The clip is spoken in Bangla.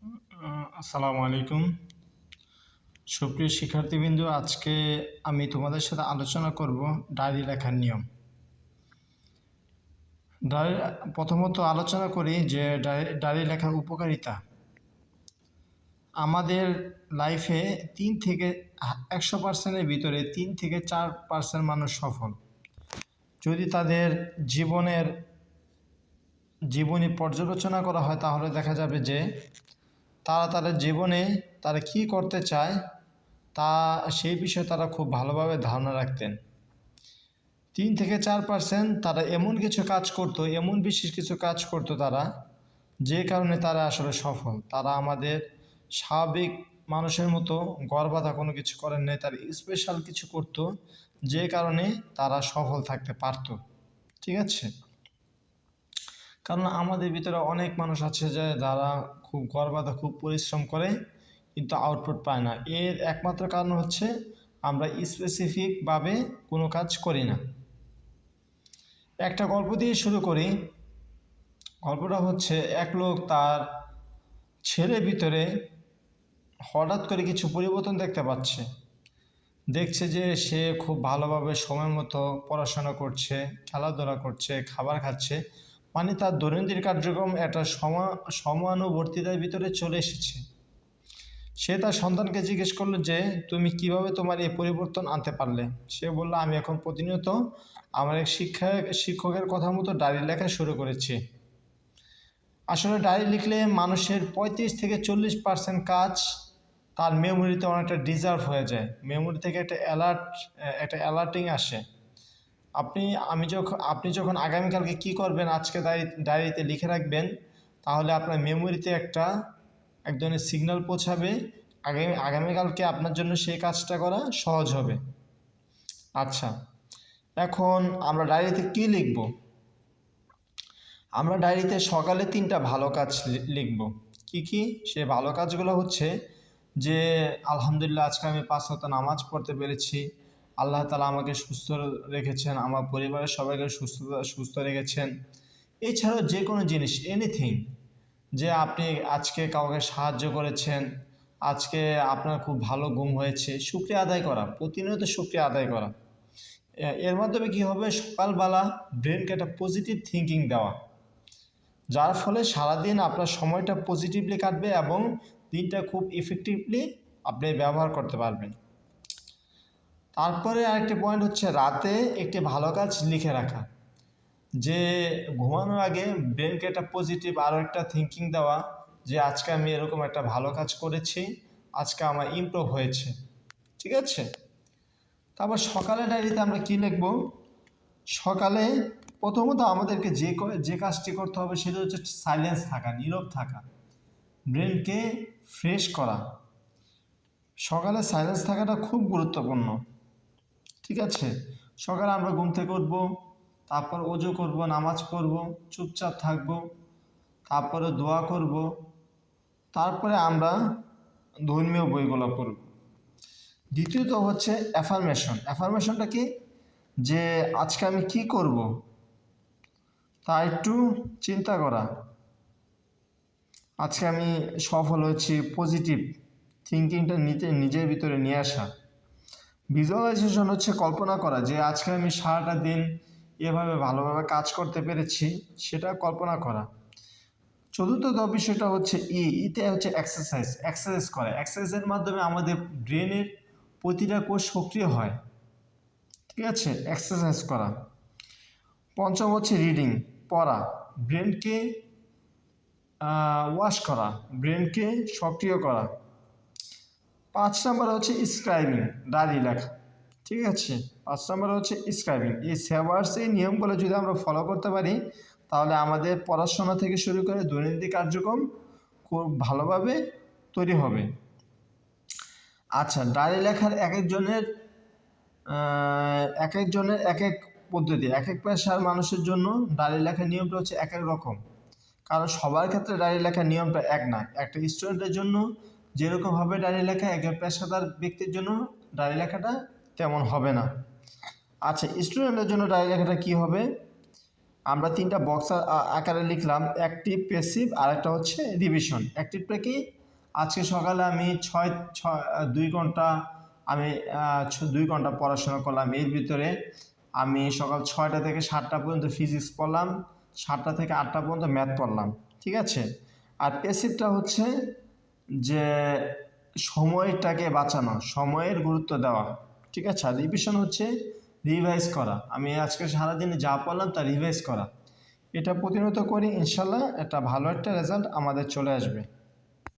আসসালামু আলাইকুম। সুপ্রিয় শিক্ষার্থীবৃন্দ, আজকে আমি তোমাদের সাথে আলোচনা করব ডায়েরি লেখার নিয়ম। ডায়েরি প্রথমত আলোচনা করি যে ডায়েরি লেখার উপকারিতা। আমাদের লাইফে 3 থেকে 100%-এর ভিতরে 3 থেকে 4% মানুষ সফল। যদি তাদের জীবনী পর্যালোচনা করা হয় তাহলে দেখা যাবে যে তারা তাদের জীবনে তারা কী করতে চায় তা সেই বিষয়ে তারা খুব ভালোভাবে ধারণা রাখতেন। 3 থেকে 4% তারা এমন কিছু কাজ করতো, এমন বিশেষ কিছু কাজ করতো তারা, যে কারণে তারা আসলে সফল। তারা আমাদের স্বাভাবিক মানুষের মতো গড়বাঁধা কোনো কিছু করেন নাই, তারা স্পেশাল কিছু করতো যে কারণে তারা সফল থাকতে পারত। ঠিক আছে? কারণ আমাদের ভিতরে অনেক মানুষ আছে যে যারা খুব গড়বাঁধা, খুব পরিশ্রম করে কিন্তু আউটপুট পায় না। এর একমাত্র কারণ হচ্ছে আমরা স্পেসিফিকভাবে কোনো কাজ করি না। একটা গল্প দিয়ে শুরু করি। গল্পটা হচ্ছে, এক লোক তার ছেলের ভিতরে হঠাৎ করে কিছু পরিবর্তন দেখতে পাচ্ছে। দেখছে যে সে খুব ভালোভাবে সময় মতো পড়াশোনা করছে, খেলাধুলা করছে, খাবার খাচ্ছে, মানে তার দৈনন্দিন কার্যক্রম একটা সমানুবর্তিতার ভিতরে চলে এসেছে। সে তার সন্তানকে জিজ্ঞেস করলো যে তুমি কিভাবে তোমার এই পরিবর্তন আনতে পারলে? সে বলল, আমি এখন প্রতিনিয়ত আমার এক শিক্ষকের কথা মতো ডায়েরি লেখা শুরু করেছি। আসলে ডায়েরি লিখলে মানুষের 35 থেকে 40% কাজ তার মেমোরিতে অনেকটা ডিজার্ভ হয়ে যায়। মেমোরি থেকে একটা অ্যালার্টিং আসে। আপনি যখন আগামীকালকে কি করবেন আজকে ডায়েরিতে লিখে রাখবেন, তাহলে আপনার মেমোরিতে এক ধরনের সিগন্যাল পৌঁছাবে। আগামীকালকে আপনার জন্য সেই কাজটা করা সহজ হবে। আচ্ছা, এখন আমরা ডায়েরিতে কি লিখব? আমরা ডায়েরিতে সকালে 3টা ভালো কাজ লিখব। কি কি সে ভালো কাজগুলো হচ্ছে যে, আলহামদুলিল্লাহ আজকে আমি 5 ওয়াক্ত নামাজ পড়তে পেরেছি, আল্লাহ তাআলা আমাকে সুস্থ রেখেছেন, আমার পরিবারের সবাইকে সুস্থ রেখেছেন। এছাড়াও যে কোনো জিনিস, এনিথিং, যে আপনি আজকে কাউকে সাহায্য করেছেন, আজকে আপনার খুব ভালো ঘুম হয়েছে, শুকরিয়া আদায় করা, প্রতিনিয়ত শুকরিয়া আদায় করা। এর মাধ্যমে কি হবে? সকালবেলা ব্রেনকে একটা পজিটিভ থিঙ্কিং দেওয়া, যার ফলে সারাদিন আপনার সময়টা পজিটিভলি কাটবে এবং দিনটা খুব ইফেক্টিভলি আপনি ব্যবহার করতে পারবেন। তারপরে আরেকটি পয়েন্ট হচ্ছে রাতে একটি ভালো কাজ লিখে রাখা, যে ঘুমানোর আগে ব্রেনকে একটা পজিটিভ আরও একটা থিঙ্কিং দেওয়া যে আজকে আমি এরকম একটা ভালো কাজ করেছি, আজকে আমার ইমপ্রুভ হয়েছে। ঠিক আছে? তারপর সকালে ডায়েরিতে আমরা কি লিখব? সকালে প্রথমত আমাদেরকে যে কাজটি করতে হবে সেটা হচ্ছে সাইলেন্স থাকা, নীরব থাকা, ব্রেনকে ফ্রেশ করা। সকালে সাইলেন্স থাকাটা খুব গুরুত্বপূর্ণ। ঠিক আছে? সকালে আমরা ঘুম থেকে উঠবো, তারপর ওযু করব, নামাজ পড়ব, চুপচাপ থাকব, তারপরে দোয়া করব, তারপরে আমরা ধর্মীয় বইগুলো পড়ব। দ্বিতীয়ত হচ্ছে অ্যাফার্মেশন। অ্যাফার্মেশনটা কি? যে আজকে আমি কি করব তা একটু চিন্তা করা। আজকে আমি সফল হয়েছি, পজিটিভ থিঙ্কিংটা নিজের ভিতরে নিয়ে আসা। ভিজুয়ালাইজেশন হচ্ছে কল্পনা করা, যে আজকে আমি সারাটা দিন এভাবে ভালোভাবে কাজ করতে পেরেছি, সেটা কল্পনা করা। চতুর্থ বিষয়টা হচ্ছে ইতে হচ্ছে এক্সারসাইজ করা। এক্সারসাইজের মাধ্যমে আমাদের ব্রেনের প্রতিটা কোষ সক্রিয় হয়। ঠিক আছে? এক্সারসাইজ করা। পঞ্চম হচ্ছে রিডিং, পড়া, ব্রেনকে ওয়াশ করা, ব্রেনকে সক্রিয় করা। 5 নাম্বার হচ্ছে স্ক্রাইবিং, ডায়েরি লেখা। ঠিক আছে? 5 নাম্বার হচ্ছে স্ক্রাইবিং। এই সেভার্স, এই নিয়মগুলো যদি আমরা ফলো করতে পারি তাহলে আমাদের পড়াশোনা থেকে শুরু করে দৈনন্দিন কার্যক্রম খুব ভালোভাবে তৈরি হবে। আচ্ছা, ডায়েরি লেখার এক একজনের এক এক পদ্ধতি, এক এক পেশার মানুষের জন্য ডায়েরি লেখার নিয়মটা হচ্ছে এক এক রকম। কারণ সবার ক্ষেত্রে ডায়েরি লেখার নিয়মটা এক না। একটা স্টুডেন্টের জন্য যেরকমভাবে ডায়েরি লেখা, একজন পেশাদার ব্যক্তির জন্য ডায়েরি লেখাটা তেমন হবে না। আচ্ছা, স্টুডেন্টের জন্য ডায়েরি লেখাটা কী হবে? আমরা তিনটা বক্স আকারে লিখলাম, অ্যাক্টিভ, প্যাসিভ আর একটা হচ্ছে রিভিশন। অ্যাক্টিভটা কি? আজকে সকালে আমি 2 ঘন্টা আমি 2 ঘন্টা পড়াশোনা করলাম। এর ভিতরে আমি সকাল 6টা থেকে 7টা পর্যন্ত ফিজিক্স পড়লাম, 7টা থেকে 8টা পর্যন্ত ম্যাথ পড়লাম, ঠিক আছে। আর প্যাসিভটা হচ্ছে যে সময়টাকে বাঁচানো, সময়ের গুরুত্ব দেওয়া, ঠিক আছে। আর রিভিশন হচ্ছে রিভাইজ করা, আমি আজকে সারাদিনে যা পড়লাম তা রিভাইজ করা। এটা প্রতিনিয়ত করি, ইনশাল্লাহ একটা ভালো একটা রেজাল্ট আমাদের চলে আসবে।